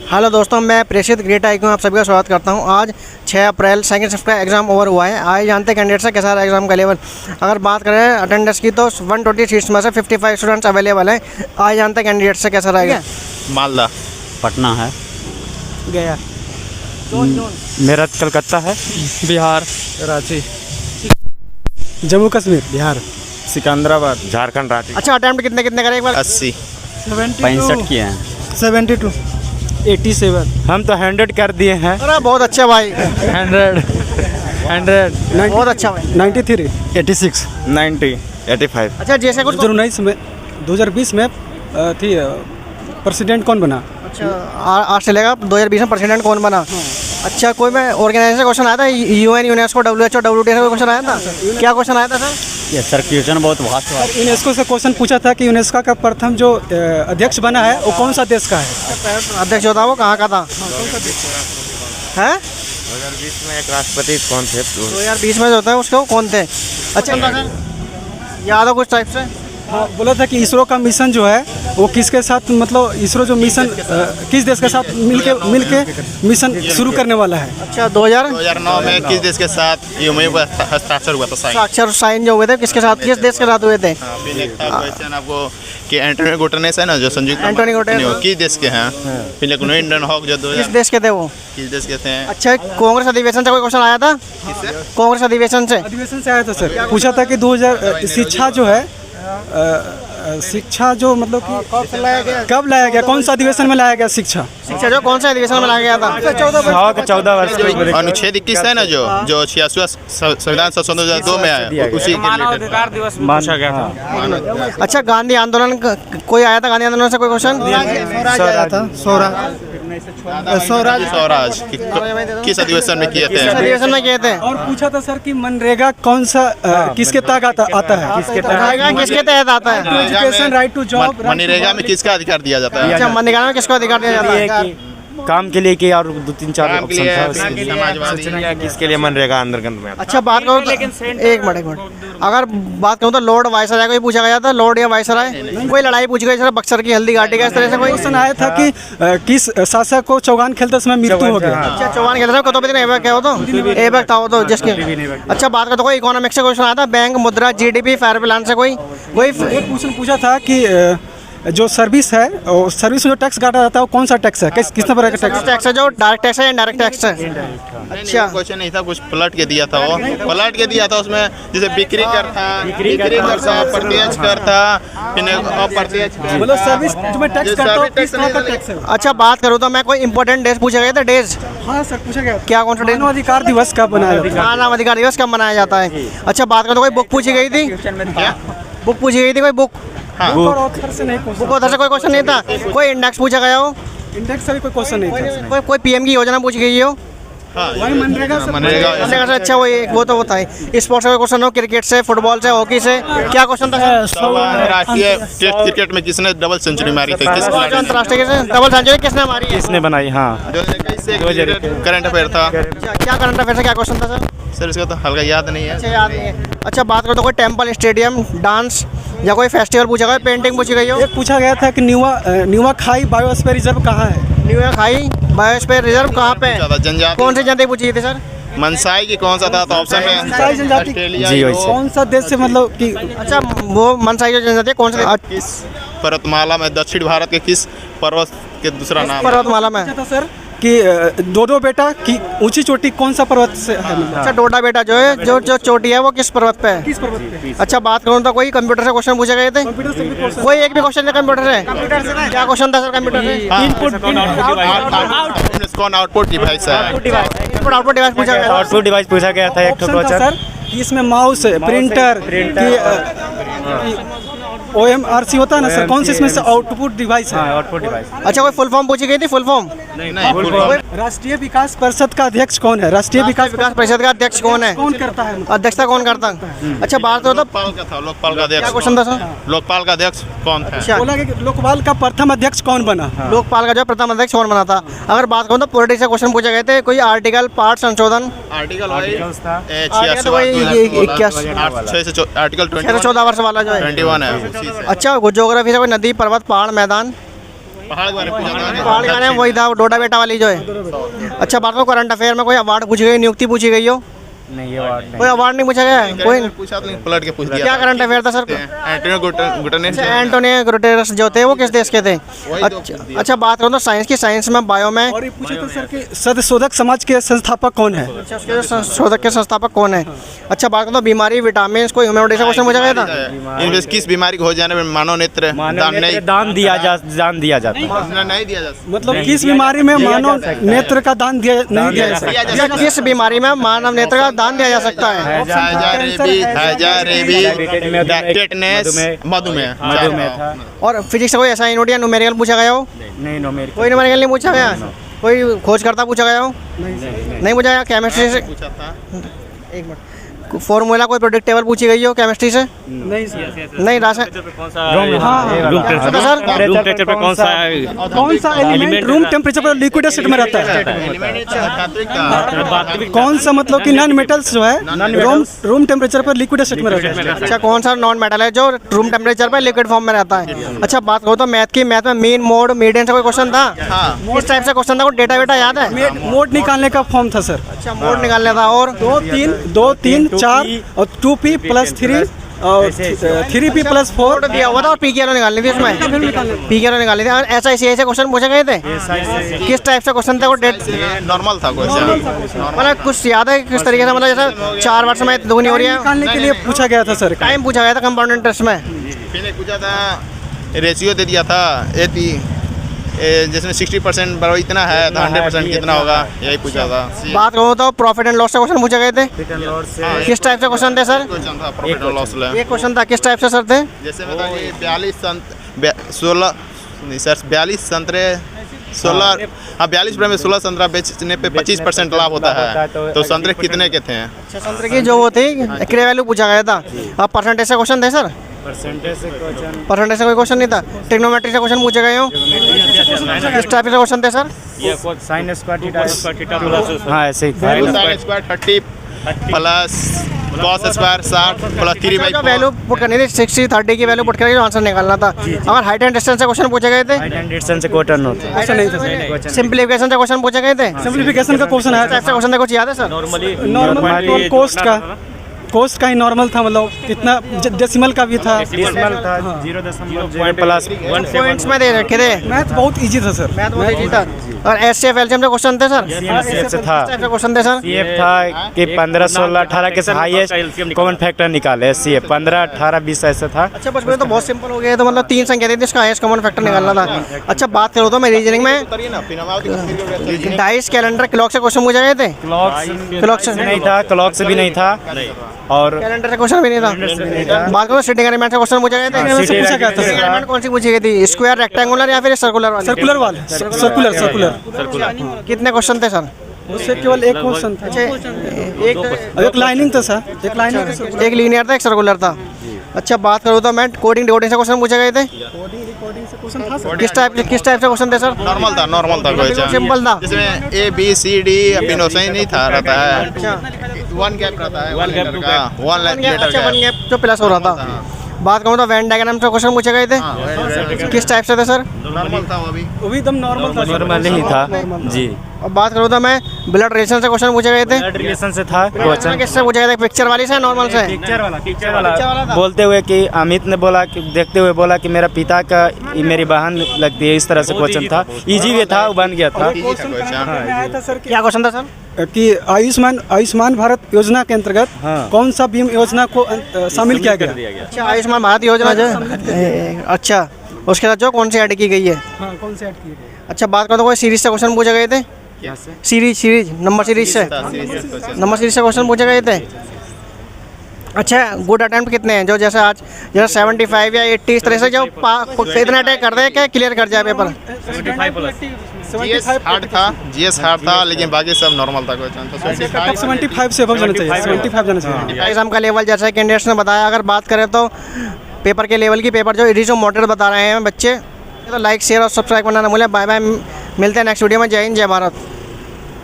Hello दोस्तों, मैं प्रेषित ग्रेट आई को आप सभी का स्वागत करता हूं। आज 6 अप्रैल सेकंड शिफ्ट का एग्ज़ाम ओवर हुआ है। आइए जानते हैं कैंडिडेट से कैसा रहा एग्ज़ाम का लेवल। अगर बात करें अटेंडेंस की तो 120 सीट्स में से 55 स्टूडेंट्स अवेलेबल हैं। आइए जानते हैं कैंडिडेट से कैसा रहेगा। मालदा, पटना है, गया, मेरठ कलकत्ता है, बिहार, रांची, जम्मू कश्मीर, बिहार, सिकंदराबाद, झारखंड, रांची। अच्छा, अटैम्प्ट कितने करें एक बार? 80, 65 किए हैं, 72, 87। हम तो 100 कर दिए हैं। अरे बहुत अच्छा भाई, 100, बहुत अच्छा भाई। 93, 86, 90, 85। अच्छा, जैसे कुछ 2019 में 2020 में थी प्रेसिडेंट कौन बना? अच्छा, ऑस्ट्रेलिया का 2020 में प्रेसिडेंट कौन बना? अच्छा, कोई मैं ऑर्गेनाइजेशन क्वेश्चन आया था, UN, यूनेस्को, WHO, WTO से कोई क्वेश्चन आया था? क्या क्वेश्चन आया था सर? ये सर क्वेश्चन बहुत वास्ट है। यूनेस्को से क्वेश्चन पूछा था कि यूनेस्को का प्रथम जो अध्यक्ष बना है वो कौन सा देश का है? अध्यक्ष होता वो कहाँ का था? हैं? 2020 में एक राष्ट्रपति कौन थे? 2020 में जो होता है उसके वो कौन थे? अच्छा, याद हो कुछ टाइप से? हाँ, बोला था कि इसरो का मिशन जो है वो किसके साथ, मतलब इसरो जो मिशन किस देश के साथ मिलके मिशन शुरू करने वाला है? अच्छा, 2009 में किस देश के साथ MOU पर हस्ताक्षर हुआ था? साक्षर साइन जो हुए थे किसके साथ, किस देश के साथ हुए थे? फिर एक था क्वेश्चन आपको कि एंटोनी गुटेरेस है ना, जो संयुक्त एंटोनी गुटेरेस किस देश के हैं? फिर एक इंडियन हॉक जो किस देश के थे वो? किस देश के थे? अच्छा, कांग्रेस अधिवेशन से कोई क्वेश्चन आया था? कांग्रेस अधिवेशन से आया था सर। पूछा था कि 2000 शिक्षा जो है शिक्षा जो मतलब कि कब लाया गया, कौन सा अधिवेशन में लाया गया शिक्षा जो कौन सा अधिवेशन में लाया गया था? 14 वर्ष। अनुच्छेद 21 है ना, जो 86वां संविधान संशोधन 2002 में आया, उसी के मानवाधिकार दिवस में पूछा गया था। अच्छा, गांधी आंदोलन कोई आया था? गांधी आंदोलन से कोई क्वेश्चन? स्वराज किस अधिवेशन में किए थे? अधिवेशन में किए थे। और पूछा था सर कि मनरेगा कौन सा किसके तहत आता है? किसके तहत आता है? Education, right to job. MNREGA में किसका अधिकार दिया जाता है? अच्छा, मनरेगा में किसको अधिकार दिया जाता है? काम के लिए कि और 2-3-4 ऑप्शन था, समाजवादी किसके लिए मनरेगा अंतर्गत में। अच्छा, बात करूँ तो एक मिनट अगर बात करूँ तो लॉर्ड वायसराय को ही पूछा गया था, लॉर्ड या वायसराय? कोई लड़ाई पूछी गई बक्सर की हल्दी घाटी का, इस तरह से कोई क्वेश्चन आया था कि किस शासक को चौगान खेलते समय मृत्यु हो गया? अच्छा, चौहान खेलते समय कतों दिन एबक हो तो एबक था वो तो जिसके। अच्छा, बात करते कोई इकोनॉमिक्स से क्वेश्चन आया था, बैंक, मुद्रा, GDP, फायर प्लान से कोई क्वेश्चन पूछा था कि जो सर्विस है, सर्विस में जो टैक्स काटा जाता है वो कौन सा टैक्स है, किस तरह का टैक्स है? जो डायरेक्ट टैक्स है या इनडायरेक्ट टैक्स है? अच्छा, क्वेश्चन नहीं था, कुछ पलट के दिया था, वो पलट के दिया था। उसमें जैसे बिक्री कर था, प्रत्यक्ष कर था, फिर अप्रत्यक्ष, मतलब सर्विस में टैक्स काटता है। अच्छा, बात करूँ तो मैं कोई इंपॉर्टेंट डेज पूछा गया था? डेज, हाँ सर, पूछा गया। क्या कौन सा डेज? मानव अधिकार दिवस कब मनाया जाता है? मानव अधिकार दिवस कब मनाया जाता है? अच्छा, बात करूँ तो कोई बुक पूछी गई थी? बुक पूछी गई थी कोई बुक? बुक ऑथर से नहीं, बुक ऑथर से कोई क्वेश्चन नहीं था। कोई इंडेक्स पूछा गया हो? इंडेक्स से भी कोई क्वेश्चन नहीं था। कोई PM की योजना पूछी गई हो? वही मनरेगा से। अच्छा, वो तो था। स्पोर्ट्स का क्वेश्चन हो, क्रिकेट से, फुटबॉल से, हॉकी से, क्या क्वेश्चन था? राष्ट्रीय टेस्ट क्रिकेट में किसने डबल सेंचुरी मारी थी? अंतर्राष्ट्रीय डबल सेंचुरी किसने मारी? किसने बनाई? हाँ, 2021 करंट अफेयर था। क्या करंट अफेयर से क्या क्वेश्चन था सर? इसका तो हल्का याद नहीं है। अच्छा, याद नहीं है। अच्छा, बात करो तो कोई टेम्पल, स्टेडियम, डांस या कोई फेस्टिवल पूछा गया, पेंटिंग पूछी गई हो? एक पूछा गया था कि न्यूआ खाई बायोस्फीयर रिजर्व कहाँ है? न्यूआ खाई बायोस्फीयर रिजर्व कहाँ पे? जनजाति। कौन सी जनजाति पूछी थी सर? मनसाई की कौन सा था? तो ऑप्शन में ऑस्ट्रेलिया। कौन सा देश से, मतलब कि अच्छा, वो मनसाई जो जनजाति कौन सा? किस पर्वतमाला में दक्षिण भारत के किस पर्वत के दूसरा नाम? पर्वतमाला में सर कि डोडो बेटा की ऊंची चोटी कौन सा पर्वत से है? अच्छा, डोडा बेटा जो है, जो चोटी है वो किस पर्वत पे है? किस पर्वत पे? अच्छा, बात करूँ तो कोई कंप्यूटर से क्वेश्चन पूछे गए थे? कोई एक भी क्वेश्चन है कंप्यूटर से? क्या क्वेश्चन था सर कंप्यूटर से? कौन आउटपुट डिवाइस है? इनपुट आउटपुट डिवाइस पूछा गया। आउटपुट डिवाइस पूछा गया था। एक सर कि इसमें माउस, प्रिंटर, OMRC होता है ना सर, कौन से इसमें से आउटपुट डिवाइस है? Output device. अच्छा, कोई फुल फॉर्म पूछी गई थी? फुल फॉर्म नहीं। राष्ट्रीय विकास परिषद का अध्यक्ष कौन है? राष्ट्रीय विकास परिषद का अध्यक्ष कौन है? कौन करता है? अध्यक्षता कौन करता है? अच्छा, बात करो तो लोकपाल का था, लोकपाल का अध्यक्ष। क्या क्वेश्चन था सर? लोकपाल का अध्यक्ष कौन था? अच्छा, बोला कि लोकपाल का प्रथम अध्यक्ष कौन बना? लोकपाल का जो प्रथम अध्यक्ष कौन बना था? अगर बात करूँ तो पॉलिटिक्स से क्वेश्चन पूछे गए थे, कोई आर्टिकल, पार्ट संशोधन, आर्टिकल आर्टिकल 14 वर्ष वाला जो है 21 है। अच्छा, ज्योग्राफी से कोई नदी, पर्वत, पहाड़, मैदान, पहाड़ के बारे में पूछा था। पहाड़ गाने में वही था, डोडा बेटा वाली जो है। अच्छा बात करो करंट अफेयर में कोई अवार्ड पूछी गई, नियुक्ति पूछी गई हो? नहीं ये वार्ड नहीं। कोई अवार्ड नहीं पूछा गया? कोई पूछा तो पलट के पूछ दिया। क्या करंट अफेयर था sir? Antonio Guterres. Antonio Guterres जो थे वो किस देश के थे? अच्छा बात करो तो साइंस की, साइंस में बायो में। और ये पूछा था सर कि सदशोधक समाज के संस्थापक कौन है? अच्छा उसके संशोधक के संस्थापक कौन है? अच्छा बात करो तो बीमारी, विटामिन, कोई ह्यूमैनिटी से क्वेश्चन पूछा गया था? इनमें किस बीमारी को हो जाने में मानव नेत्र दान दिया जाता है। नहीं दिया जा सकता। मतलब किस बीमारी में मानव नेत्र का दान नहीं दिया जा सकता? किस बीमारी में मानव नेत्र का दान दिया जा सकता है? टेटनेस, मधुमेह था। और फिजिक्स से कोई ऐसा यूनिट या न्यूमेरिकल पूछा गया हो? नहीं न्यूमेरिकल कोई न्यूमेरिकल नहीं पूछा गया? कोई खोजकर्ता पूछा गया हो? नहीं पूछा गया। केमिस्ट्री से पूछा था। एक मिनट, फॉर्मूला कोई प्रोडक्ट टेबल पूछी गई हो केमिस्ट्री से? नहीं सर। नहीं रासायन कौन सा एलिमेंट रूम टेम्परेचर पर लिक्विड स्टेट में रहता है? कौन सा मतलब कि नॉन मेटल्स जो है रूम टेम्परेचर पर लिक्विड स्टेट में रहता है? अच्छा कौन सा नॉन मेटल है जो रूम टेम्परेचर पर लिक्विड फॉर्म में रहता है? अच्छा बात करो तो मैथ की, मैथ में मीन, मोड, मीडियन से कोई क्वेश्चन था? किस टाइप से क्वेश्चन था? कोई डेटा वेटा याद है? मोड निकालने का फॉर्म था सर। अच्छा मोड निकालना था। और 2 3 4 और 2p + 3 और 3p + 4 दिया हुआ था और पी की निकालनी थी उसमें, पी की निकालनी थी। और ऐसा ऐसे क्वेश्चन पूछे गए थे? किस टाइप से क्वेश्चन थे? वो डेट नॉर्मल था क्वेश्चन। मतलब कुछ याद है किस तरीके से? मतलब जैसे 4 वर्ष में दुगनी हो रही है, निकालने के लिए पूछा गया था सर। टाइम पूछा गया था कंपाउंड इंटरेस्ट में। मैंने पूछा था, रेशियो दे दिया था जिसमें 60% बराबर इतना है तो 100% कितना होगा, यही पूछा था। बात करो तो प्रॉफिट एंड लॉस से क्वेश्चन पूछे गए थे? किस टाइप से क्वेश्चन थे सर? क्वेश्चन था प्रॉफिट और लॉस। एक क्वेश्चन था, किस टाइप से सर थे? जैसे बताइए 42 रुपये में 16 संतरा बेचने पे 25% लाभ होता है, तो संतरे कितने के थे? अच्छा संतरे की जो वो थी एक्रे वैल्यू पूछा गया था। अब परसेंटेज से क्वेश्चन थे सर? परसेंटेज से कोई क्वेश्चन नहीं था। ट्रिग्नोमेट्री से क्वेश्चन पूछे गए हो? किस टाइप से क्वेश्चन थे सर? साइन स्क्वायर थीटा हाँ ऐसे ही sine square 30 plus cos square 60 plus 3/4 value put करनी थी, 60 30 की वैल्यू पुट करके आंसर निकालना था। अगर हाइट एंड डिस्टेंस से क्वेश्चन पूछे गए थे? हाइट एंड डिस्टेंस से क्वेश्चन होता है। ऐसा नहीं था सर। सिंप्लीफिकेशन से क्वेश्चन पूछे गए थे? सिंप्लीफिकेशन का क्वेश्चन किस टाइप से क्वेश्चन थे? कुछ याद है सर? नॉर्मल कोस्ट का ही नॉर्मल था, मतलब कितना डेसिमल का भी था। डेसिमल था 0.1 प्लस पॉइंट्स में दे रखे थे। मैथ बहुत इजी था सर। मैथ बहुत इजी था। और एचसीएफ एलसीएम से क्वेश्चन थे सर? सीएफ से था। किस टाइप से क्वेश्चन थे सर? सीएफ था कि 15 16 18 के हाईएस्ट कॉमन फैक्टर निकाले। सीएफ 15 18 20 ऐसा था। अच्छा बचपन तो बहुत सिंपल हो गया, तो मतलब 3 संख्या थी इसका हाईएस्ट कॉमन फैक्टर निकालना था। अच्छा बात करो तो मैं रीजनिंग में डाइस, कैलेंडर, क्लॉक से क्वेश्चन पूछे गए थे? क्लॉक से नहीं था, क्लॉक से भी नहीं था और कैलेंडर से क्वेश्चन भी नहीं था। बात करो सिटिंग अरेंजमेंट से क्वेश्चन पूछा गया था? पूछा गया था सिटिंग अरेंजमेंट कौन सी पूछी गई थी? स्क्वायर, रेक्टेंगुलर या फिर सर्कुलर वाली? सर्कुलर कितने क्वेश्चन थे सर? उससे केवल एक क्वेश्चन था। एक लाइनिंग था सर, एक लीनियर था, एक सर्कुलर था। अच्छा बात करो तो मैं कोडिंग डिकोडिंग से क्वेश्चन पूछे गए थे? किस टाइप से क्वेश्चन थे सर? नॉर्मल था क्वेश्चन, सिंपल था। जिसमें A B C D अपिनोसही नहीं था, रहता है 1 गैप रहता है, 1 लेटर का 1 लेटर अच्छा का 1 गैप जो प्लस हो रहा था। बात करूँ तो वेन डायग्राम से क्वेश्चन पूछे गए थे? किस टाइप से थे सर? नॉर्मल था वो भी एकदम नॉर्मल ही था जी। और बात करूँ तो मैं ब्लड रिलेशन से क्वेश्चन पूछे गए थे? ब्लड रिलेशन से था क्वेश्चन। किससे पूछे गए थे? पिक्चर वाली से, नॉर्मल से? पिक्चर वाला बोलते हुए कि अमित ने बोला कि देखते हुए बोला कि मेरा पिता का मेरी बहन लगती है, इस तरह से क्वेश्चन था। इजी वे था, वो बन गया था। क्या क्वेश्चन था सर? कि आयुष्मान भारत योजना के अंतर्गत कौन सा बीमा योजना को शामिल किया गया? अच्छा आयुष्मान भारत योजना जो अच्छा उसके साथ जो कौन सी ऐड की गई है? कौन से ऐड किए गए? अच्छा बात करो तो कोई सीरीज से क्वेश्चन पूछे गए थे? सीरीज नंबर सीरीज से क्वेश्चन पूछे गए थे। अच्छा गुड अटेम्प्ट कितने हैं? जो जैसे आज जैसे 75 या 80 इस तरह से जो इतना अटैक कर दे क्या क्लियर कर जाए पेपर? 75 हार्ड था लेकिन बाकी सब नॉर्मल था क्वेश्चन। तो 75 से अबव जाना चाहिए, 75 जाना चाहिए। एग्जाम का लेवल जैसा कैंडिडेट्स ने बताया, अगर बात करें तो पेपर के लेवल की, पेपर जो एडिशनल मॉडल बता रहे हैं बच्चे, तो लाइक शेयर और सब्सक्राइब करना ना भूलें। बाय बाय, मिलते हैं नेक्स्ट वीडियो में। जय हिंद, जय भारत।